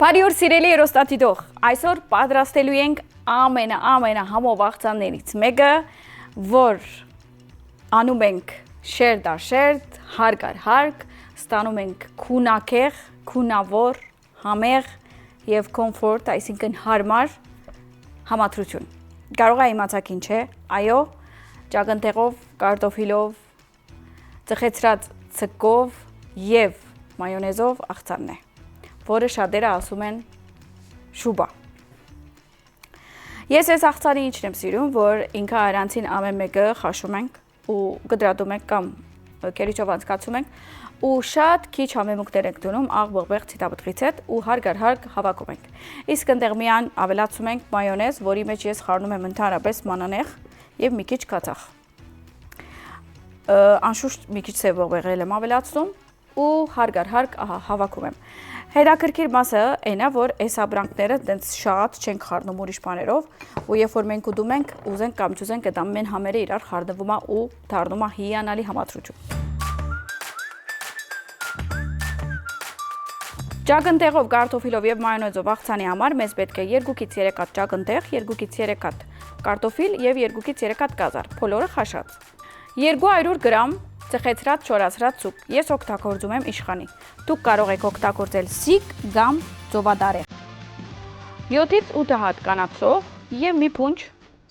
Բարի օր սիրելի երոստատիտող, այսօր պատրաստելու ենք ամենա համով աղցաններից մեկը, որ անում ենք շերտ առ շերտ, հարկ առ հարկ, ստանում ենք քունակեղ, քունավոր, համեղ եւ կոմֆորտ, այսինքն հարմար համադրություն։ Կարող է իմացաք ինչ է, այո, ճակնդեղով, կարտոֆիլով, ծխեցրած ցկով եւ մայոնեզով աղցանն է, որը շատերը ասում են շուբա։ Ես այս աղցանի ինչն եմ սիրում, որ ինքը առանցին ամեն մեկը խաշում ենք ու գդրատում ենք կամ կերիչով անցկացում ենք ու շատ քիչ համեմունքներ ենք դնում աղ-բղբեղ ցիտապտղից հետ ու հարկ առ հարկ հավաքում ենք։ Իսկ այնտեղ միան ավելացում ենք մայոնեզ, որի մեջ ես խառնում եմ ընդհանրապես մանանեխ եւ մի քիչ կաթախ։ Անշուշտ մի քիչ սև բղբեղել եմ ավելացնում ու հարկ առ հարկ հավաքում եմ։ Հետաքրքիր մասը այն է, որ այս ապրանքները դենց շատ չենք խառնում ուրիշ բաներով, ու երբ որ մենք ուտում ենք, ուզենք կամ չուզենք, այդ ամեն համերը իրար խառնվում է ու դառնում է հիանալի համադրություն։ Ճակնդեղով, կարտոֆիլով եւ մայոնեզով աղցանի համար մեզ պետք է 2-ից 3 հատ ճակնդեղ, 2-ից 3 հատ կարտոֆիլ եւ 2-ից 3 հատ գազար, բոլորը խաշած։ 200 գրամ ծխեցրած չորացրած սուպ։ Ես օգտագործում եմ իշխանի։ Դուք կարող եք օգտագործել սիկ կամ ծովադարեղ։ 7-ից 8 հատ կանացով եւ մի փունջ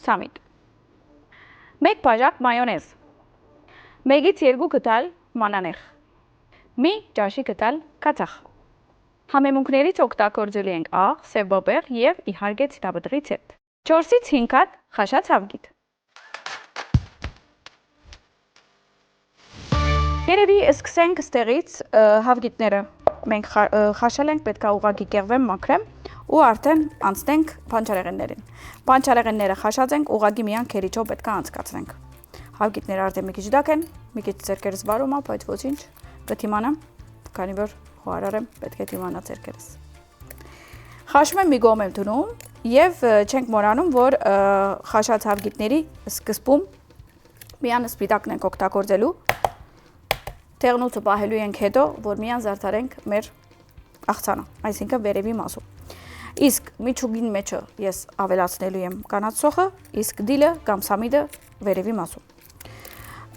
սամիտ։ 1 բաժակ մայոնեզ։ 1-ից 2 գդալ մանանեխ։ Մի ճաշի գդալ կաթախ։ Համեմունքներից օգտագործելու ենք աղ, սև բաբեղ եւ իհարկե ցիտապտղից հետ։ 4-ից 5 հատ խաշած հավգիտ։ Երևի սկսենք ստեղից հավգիտները մենք խաշել ենք, պետք է ուղղակի կեղվեմ, մաքրեմ ու արդեն անցնենք բանջարեղեններին։ Բանջարեղենները խաշած ենք, ուղղակի միան քերիչով պետք է անցկացնենք։ Հավգիտները արդեն մի քիչ դակ են, մի քիչ ձեռքերս վարում է, բայց ոչինչ, պետք իմանամ, քանի որ խոհարար եմ, պետք է իմանա ձեռքերս։ Խաշում եմ մի գոմ եմ դնում եւ չենք մոռանում, որ խաշած հավգիտների սկզբում միան սպիտակն ենք օգտագործելու։ Թեղնուցը պահելու ենք հետո, որ միան զարդարենք մեր աղցանը, այսինքն վերևի մասում։ Իսկ միջուկին մեջը ես ավելացնելու եմ կանաչ սոխը, իսկ դիլը կամ սամիդը վերևի մասում։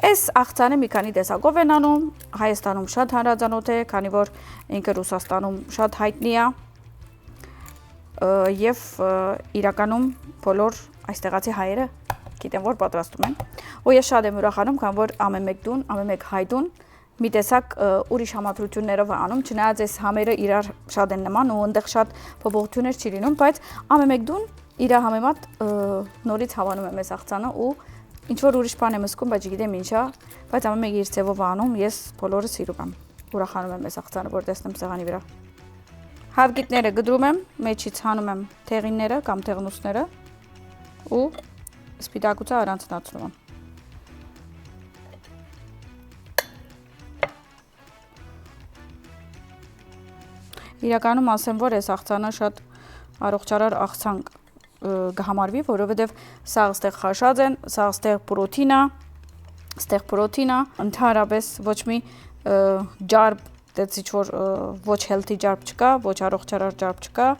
Այս աղցանը մի քանի տեսակով են անում, Հայաստանում շատ հանրազանոթ է, քանի որ ինքը Ռուսաստանում շատ հայտնի է եւ իրականում բոլոր այստեղացի հայերը գիտեն, որ պատրաստում են։ Ու ես շատ եմ ուրախանում, քանի որ ամեն մեկ տուն, ամեն մեկ հայ տուն մի տեսակ ուրիշ համադրություններով է անում, չնայած այս համերը իրար շատ են նման ու այնտեղ շատ փոփոխություններ չի լինում, բայց ամեն մեկ դուն իր համեմատ նորից հավանում եմ այս աղցանը ու ինչ որ ուրիշ բան եմ զգում, բայց չգիտեմ ինչա, բայց ամեն մեկը իր ձևով անում, ես բոլորը սիրում եմ, ուրախանում եմ այս աղցանը, որ տեսնեմ սեղանի վրա։ Հավգիտները գդրում եմ, մեջից հանում եմ թեղինները կամ թեղնուցները ու սպիտակուցը առանձնացնում եմ։ Իրականում ասեմ, որ այս աղցանը շատ առողջարար աղցան կհամարվի, որովհետև սա ստեղ խաշած են, սա ստեղ պրոտինա, ընդհանրապես ոչ մի ջարբ, դից ինչ-որ ոչ healthy ջարբ չկա, ոչ առողջարար ջարբ չկա,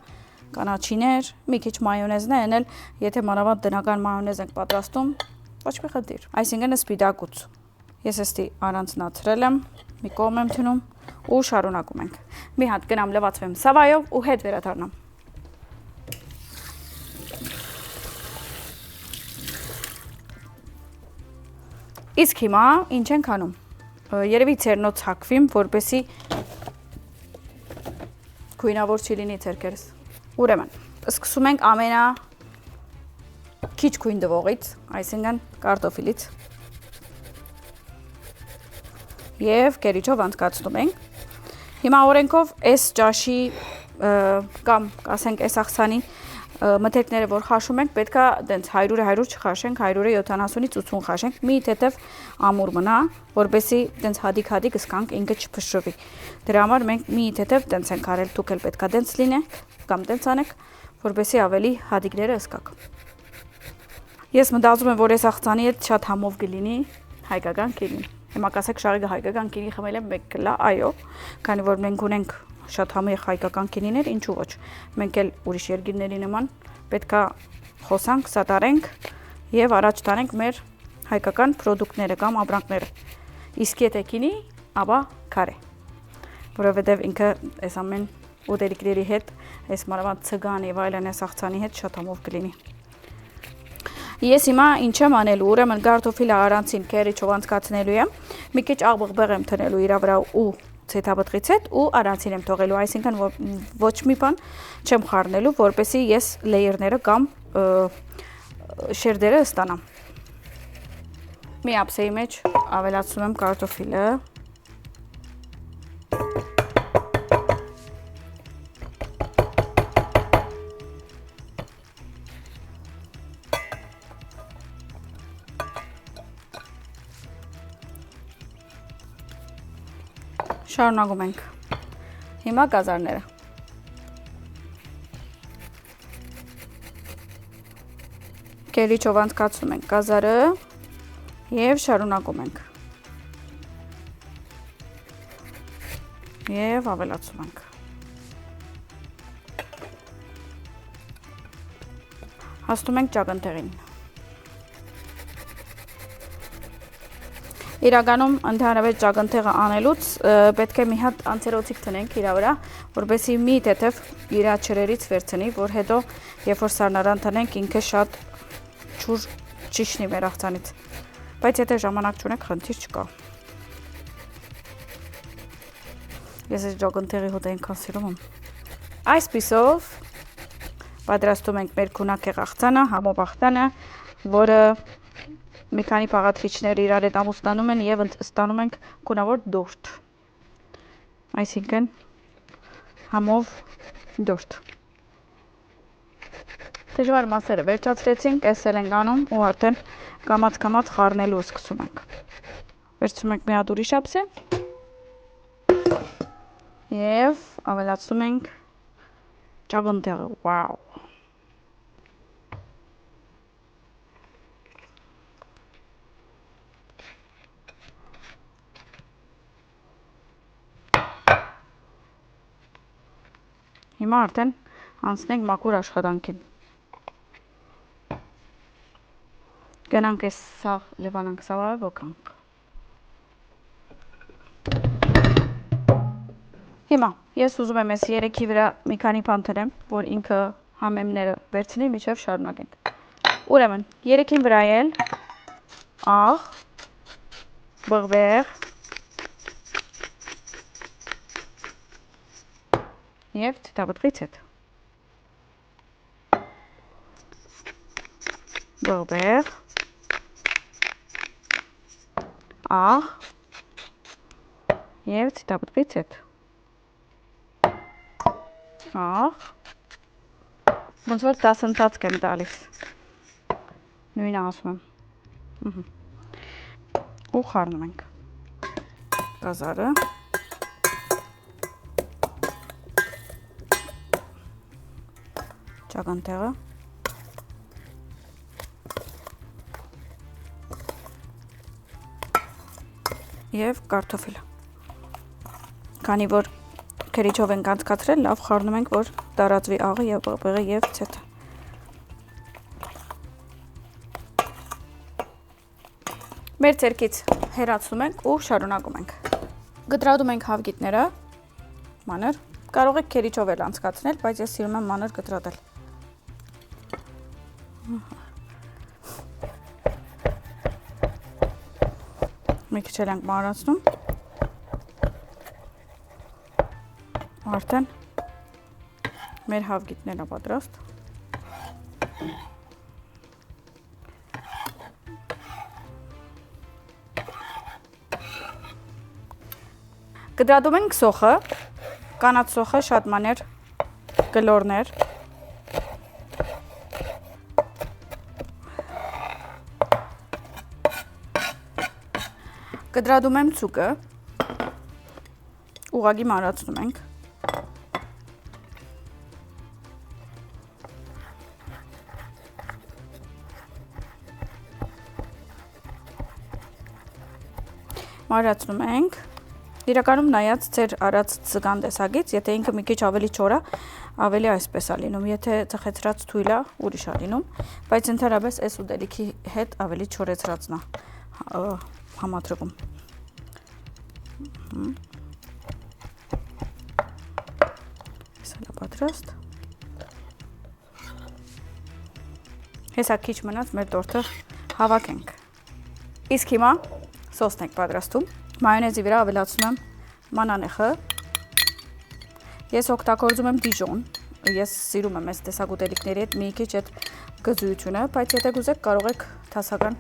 կանաչիներ, մի քիչ մայոնեզն է, այն էլ եթե մանավանդ տնական մայոնեզ ենք պատրաստում, ոչ մի խնդիր, այսինքն սպիտակուց։ Ես էստի առանձնացրել եմ, մի կողմ եմ դնում ու շարունակում ենք։ Մի հատ գնամ լվացվեմ սավայով ու հետ վերադառնամ։ Իսկ հիմա ինչ ենք անում։ Երևի ցերնոց հակվիմ, որպեսի քույնավոր չի լինի ցերքերս։ Ուրեմն, սկսում ենք ամենա քիչ քույն դվողից, այսինքն կարտոֆիլից։ Եվ կերիչով անցկացնում ենք։ Հիմա օրենքով այս ճաշի կամ ասենք այս աղցանի մթերքները, որ խաշում ենք, պետք է դենց 100-100 չխաշենք, 170-ից 80 խաշենք, մի թեթև ամուր մնա, որպեսզի դենց հադիկ-հադիկ սկանք, ինքը չփշրվի։ Դրա համար մենք մի թեթև դենց ենք արել, դուք էլ պետք է դենց լինեք կամ դենց անեք, որպեսզի ավելի հադիկները սկաք։ Ես մտածում եմ, որ այս աղցանի հետ շատ համով կլինի հայկական կինի։ Հիմա կասեք շարիկը հայկական կինի խմել եմ 1 կիլո, այո, քանի որ մենք ունենք շատ համեղ հայկական գինիներ, ինչու ոչ։ Մենք էլ ուրիշ երկիրների նման պետքա խոսանք, սատարենք եւ առաջ տանենք մեր հայկական պրոդուկտները կամ ապրանքները։ Իսկ եթե գինի, ապա քարե։ Որովհետեւ ինքը այս ամեն ուտելիքների հետ, այս մանավանդ ցգան եւ այլն այս աղցանի հետ շատ համով կլինի։ Ես հիմա ինչ եմ անելու, ուրեմն կարտոֆիլը առանցին քերի չողանցկացնելու եմ, մի քիչ աղբղբեղ եմ տնելու իր վրա ու ցեթաբտղից հետ ու առանցին եմ թողելու, այսինքն ոչ մի բան չեմ խառնելու, որպեսզի ես լեյերները կամ շերտերը ստանամ։ Մի ափսեի մեջ ավելացնում եմ կարտոֆիլը։ Շարունակում ենք։ Հիմա գազարները։ Կերիչով անցկացնում ենք գազարը եւ շարունակում ենք։ Եվ ավելացում ենք։ Հասնում ենք ճակնդեղին։ Իրականում ընդհանրապես ճակնդեղը անելուց պետք է մի հատ անցերոցիկ տնենք իր վրա, որպեսզի մի թեթև իր ջրերից վերցնի, որ հետո երբ որ սառնարան տնենք ինքը շատ ջուր ճիշնի մեր աղցանից։ Բայց եթե ժամանակ չունեք, խնդիր չկա։ Ես այս ճակնդեղի հոտը այնքան սիրում եմ։ Այսպիսով պատրաստում ենք մեր քունակեղ աղցանը, համով աղցանը, որը մի քանի փաղադրիչներ իրար հետ ամուսնանում են եւ ստանում ենք գունավոր դորտ։ Այսինքն համով դորտ։ Դժվար մասերը վերջացրեցինք, էսել ենք անում ու արդեն կամաց խառնելու սկսում ենք։ Վերցնում ենք մի հատ ուրիշ ափսե եւ ավելացնում ենք ճակնդեղը։ Վաու։ Հիմա արդեն անցնենք մաքուր աշխատանքին։ Գնանք այս սաղ լևանանք սավարը ոկանք։ Հիմա ես ուզում եմ այս երեքի վրա մի քանի բան տնեմ, որ ինքը համեմները վերցնի, մինչև շարունակենք։ Ուրեմն երեքին վրա էլ աղ, բղվեղ եւ թիթաբտղից հետ։ Բղվեղ, աղ եւ թիթաբտղից հետ։ Աղ, ոնց որ դասընթաց եմ տալիս։ Նույնը ասում եմ։ Ու խառնում ենք գազարը։ Ճակնդեղը եւ կարտոֆիլը։ Քանի որ քերիչով ենք անցկացրել, լավ խառնում ենք, որ տարածվի աղը եւ բղբեղը եւ ցեթը։ Մեր ցերքից հեռացնում ենք ու շարունակում ենք։ Գտրատում ենք հավգիտները, մանր, կարող եք քերիչով էլ անցկացնել, բայց ես սիրում եմ մանր գտրատել։ Մի քիչ էլ ենք մանրացնում։ Արդեն մեր հավգիտները պատրաստ։ Գտրատում ենք սոխը, կանաչ սոխը շատ մանր գլորներ։ Գտրատում եմ ցուկը, ուղղակի մանրացնում ենք։ Մանրացնում ենք, Իրականում նայած ձեր արած ցգան տեսակից, եթե ինքը մի քիչ ավելի չոր է, ավելի այսպես է լինում, եթե ծխեցրած թույլ է, ուրիշ է լինում, բայց ընդհանրապես այս ուտելիքի հետ ավելի չորեցրածն է համադրվում։ Սա պատրաստ։ Հեսա քիչ մնաց մեր տորթը հավաքենք։ Իսկ հիմա սոսն ենք պատրաստում։ Մայոնեզի վրա ավելացնում եմ մանանեխը։ Ես օգտագործում եմ դիժոն։ Ես սիրում եմ այս տեսակ ուտելիքների հետ մի քիչ այդ գզույությունը, բայց եթե կուզեք կարող եք թասական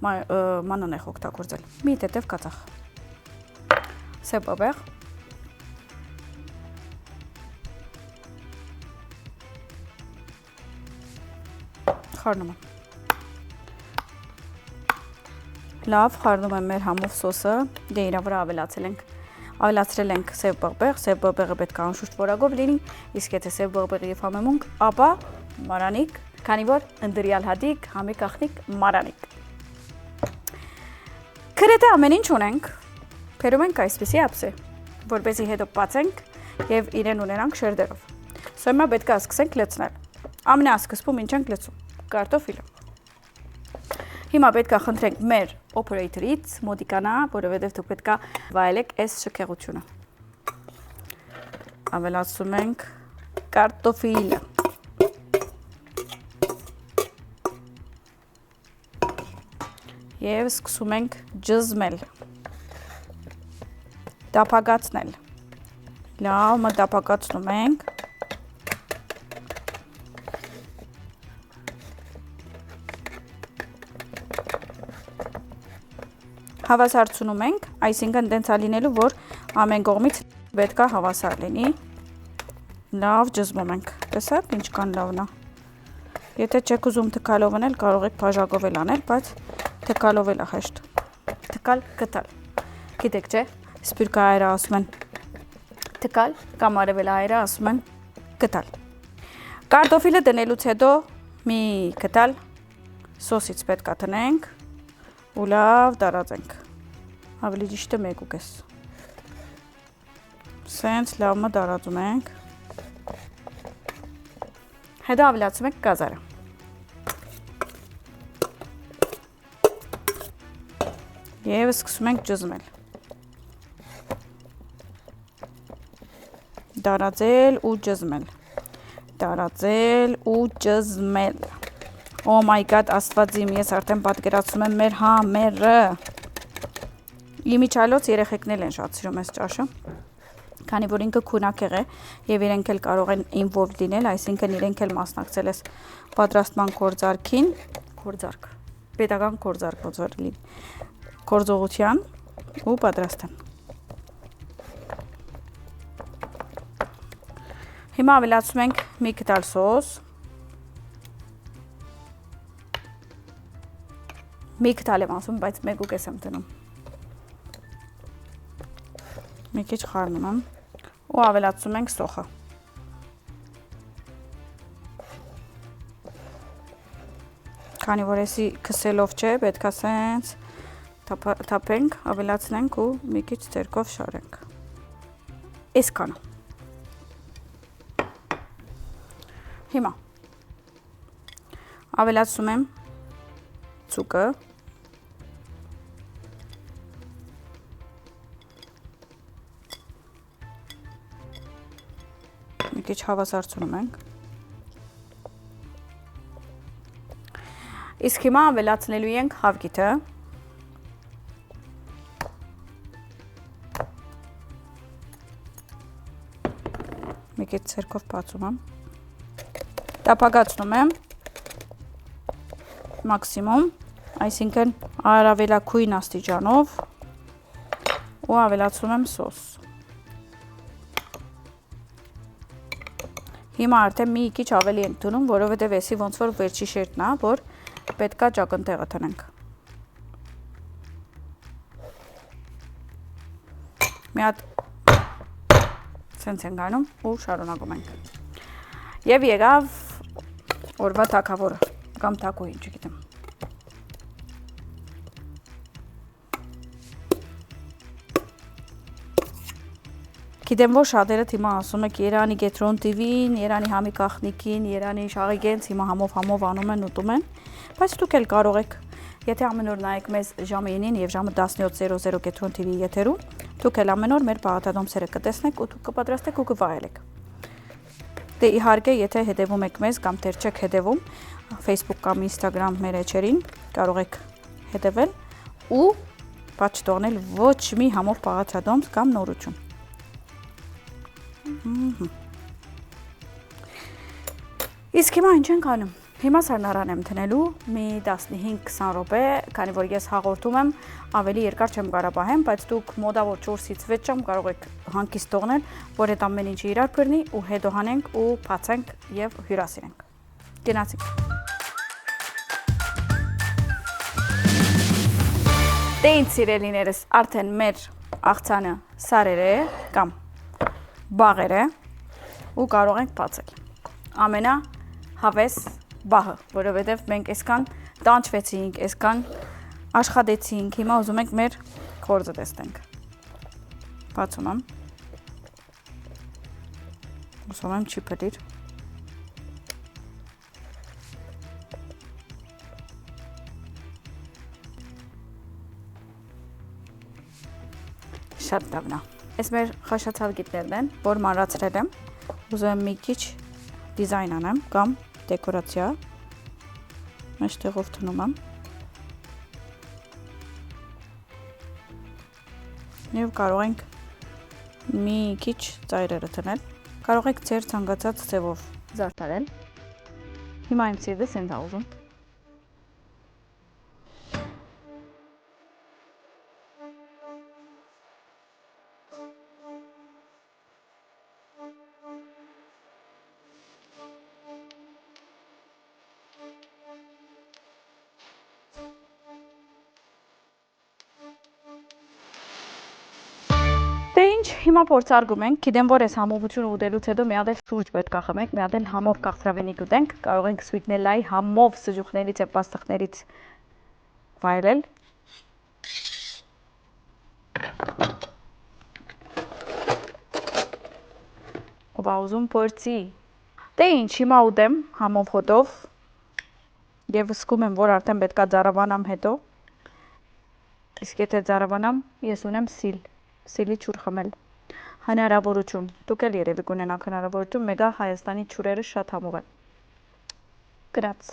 մանանեխ օգտագործել։ Մի տետև կաթախ։ Սև բաբեղ։ Խառնում եմ։ Լավ, խառնում եմ մեր համով սոսը, դե իրա վրա ավելացրել ենք սև բղբեղ, սև բղբեղը պետք է անշուշտ որակով լինի, իսկ եթե սև բղբեղի եւ համեմունք, ապա մարանիկ, քանի որ ընդրյալ հատիկ, համի կախնիկ մարանիկ։ Գրեթե ամեն ինչ ունենք, բերում ենք այսպիսի ափսե, որպեսզի հետո բացենք եւ իրեն ունենանք շերտերով։ Սա հիմա պետք է սկսենք լցնել։ Ամենասկզբում ինչ ենք լցում։ Կարտոֆիլը։ Հիմա պետք է խնդրենք մեր օպերատորից մոդիկանա, որովհետև դուք պետք է վայելեք այս շքեղությունը։ Ավելացնում ենք կարտոֆիլը։ Եվ սկսում ենք ջզմել։ Դափակացնել։ Լավ, մտապակացնում ենք։ Հավասարցնում ենք, այսինքն տենց է լինելու, որ ամեն կողմից պետք է հավասար լինի։ Լավ ջզմում ենք։ Տեսաք, ինչքան լավն է։ Եթե չեք ուզում թքալով անել, կարող եք բաժակով էլ անել, բայց թքալով էլ է հեշտ։ Թքալ, գտալ։ Գիտեք, չէ՞, սպյուրքա հայերը ասում են թքալ, կամ արևելա հայերը ասում են գտալ։ Կարտոֆիլը դնելուց հետո մի գտալ սոսից պետք է տնենք ու լավ տարածենք։ Ավելի ճիշտ է 1.5։ Սենց լավը տարածում ենք։ Հետո ավելացում ենք գազարը։ Եվ սկսում ենք ջզմել։ Տարածել ու ջզմել։ Տարածել ու ջզմել։ Oh my god, աստված իմ, ես արդեն պատկերացնում եմ մեր համերը։ Իմիջիալոց երեխեքն են շատ սիրում այս ճաշը, քանի որ ինքը քունակեղ է եւ իրենք էլ կարող են involved լինել, այսինքն իրենք էլ մասնակցել այս պատրաստման գործարքին, պետական գործարք ոնց որ լինի, գործողության ու պատրաստան։ Հիմա ավելացնում ենք մի կտալ սոս։ Մի կտալ եմ ասում, բայց 1.5 եմ դնում։ Մի քիչ խառնում եմ ու ավելացնում ենք սոխը։ Քանի որ էսի քսելով չէ, պետք է սենց թափենք, ավելացնենք ու մի քիչ ձեռքով շարենք։ Այսքանը։ Հիմա ավելացնում եմ ցուկը։ Մի քիչ հավասարցնում ենք։ Իսկ հիմա ավելացնելու ենք հավգիթը։ Մի քիչ ցերկով բացում եմ։ Տապակացնում եմ մաքսիմում, այսինքն առավելագույն աստիճանով ու ավելացնում եմ սոս։ Հիմա արդեն մի քիչ ավելի ենք դնում, որովհետև էսի ոնց որ վերջի շերտն է, որ պետքա ճակնդեղը տնենք։ Մի հատ սենց ենք անում ու շարունակում ենք։ Եվ եղավ օրվա թագավորը կամ թագուհին, չգիտեմ։ Գիտեմ, որ շատերը հիմա ասում եք Երանի Գետրոն TV-ին, Երանի Համի Կախնիկին, Երանի Շաղիգենց հիմա համով անում են, ուտում են, բայց դուք էլ կարող եք, եթե ամեն օր նայեք մեզ ժամը 9-ին եւ ժամը 17:00 Գետրոն TV-ի եթերում, դուք էլ ամեն օր մեր պահատադոմսերը կտեսնեք ու դուք կպատրաստեք ու կվայելեք։ Դե իհարկե, եթե հետևում եք մեզ կամ դեռ չեք հետևում, Facebook կամ Instagram մեր էջերին կարող եք հետևել ու բաց չթողնել ոչ մի համով պահատադոմս կամ նորություն։ Իսկ հիմա ինչ ենք անում։ Հիմա սառնարան եմ տնելու մի 15-20 րոպե, քանի որ ես հաղորդում եմ, ավելի երկար չեմ կարող պահեմ, բայց դուք մոտավոր 4-ից 6 ժամ կարող եք հանգիստ թողնել, որ այդ ամեն ինչը իրար բռնի ու հետո հանենք ու բացենք եւ հյուրասիրենք։ Գնացինք։ Դե ինձ սիրելիներս, արդեն մեր աղցանը սարեր է կամ բաղեր է ու կարող ենք բացել։ Ամենա հավես բահը, որովհետև մենք այսքան տանջվեցինք, այսքան աշխատեցինք, հիմա ուզում ենք մեր գործը տեսնենք։ Բացում եմ։ Ուզում եմ չի փլիր։ Շատ լավն է։ Այս մեր խաշացած գիտներն են, որ մանրացրել եմ, ուզում եմ մի քիչ դիզայն անեմ կամ դեկորացիա, մեջտեղով թնում եմ և կարող ենք մի քիչ ծայրերը թնել, կարող եք ձեր ցանկացած ձևով զարդարել, հիմա իմ սիրտը սենց ա ուզում։ Դե ինչ, հիմա փորձարկում ենք, գիտեմ, որ այս համովությունը ուտելուց հետո մի հատ էլ սուրճ պետք է խմենք, մի հատ էլ համով կաղցրավենիք ուտենք, կարող ենք սվիթնելայի համով սժուխներից եւ պաստղներից վայելել։ Ով ուզում փորձի։ Դե ինչ, հիմա ուտեմ համով հոտով եւ զգում եմ, որ արդեն պետքա ձարավանամ հետո։ Իսկ եթե ձարավանամ, ես ունեմ սիլի ջուր խմել։ Հնարավորություն, դուք էլ երևի կունենաք հնարավորություն, մեգա Հայաստանի ջուրերը շատ համով են։ Գրած։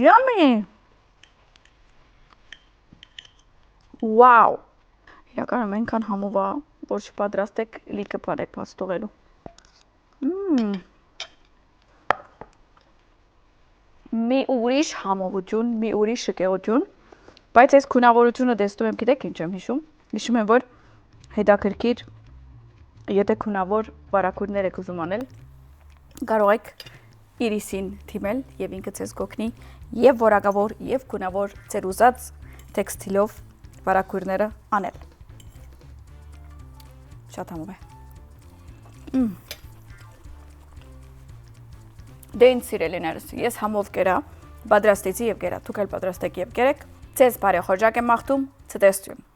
Yummy! Wow! Իրականում այնքան համով է, որ չպատրաստեք, լիքը բան եք բաց թողելու։ Մի ուրիշ համովություն, մի ուրիշ շքեղություն, բայց այս քունավորությունը տեսնում եմ, գիտեք ինչ եմ հիշում։ Հիշում եմ, որ հետաքրքիր, եթե քունավոր վարակուրներ եք ուզում անել, կարող եք իրիսին թիմել եւ ինքը ձեզ կօգնի եւ որակավոր եւ քունավոր ձեր ուզած տեքստիլով վարակուրները անել։ Շատ համով է։ Դե ինձ սիրելիներս, ես համով կերա, պատրաստեցի եւ կերա, դուք էլ պատրաստեք եւ կերեք, ձեզ բարի խորժակ եմ մաղթում, ցտեսություն։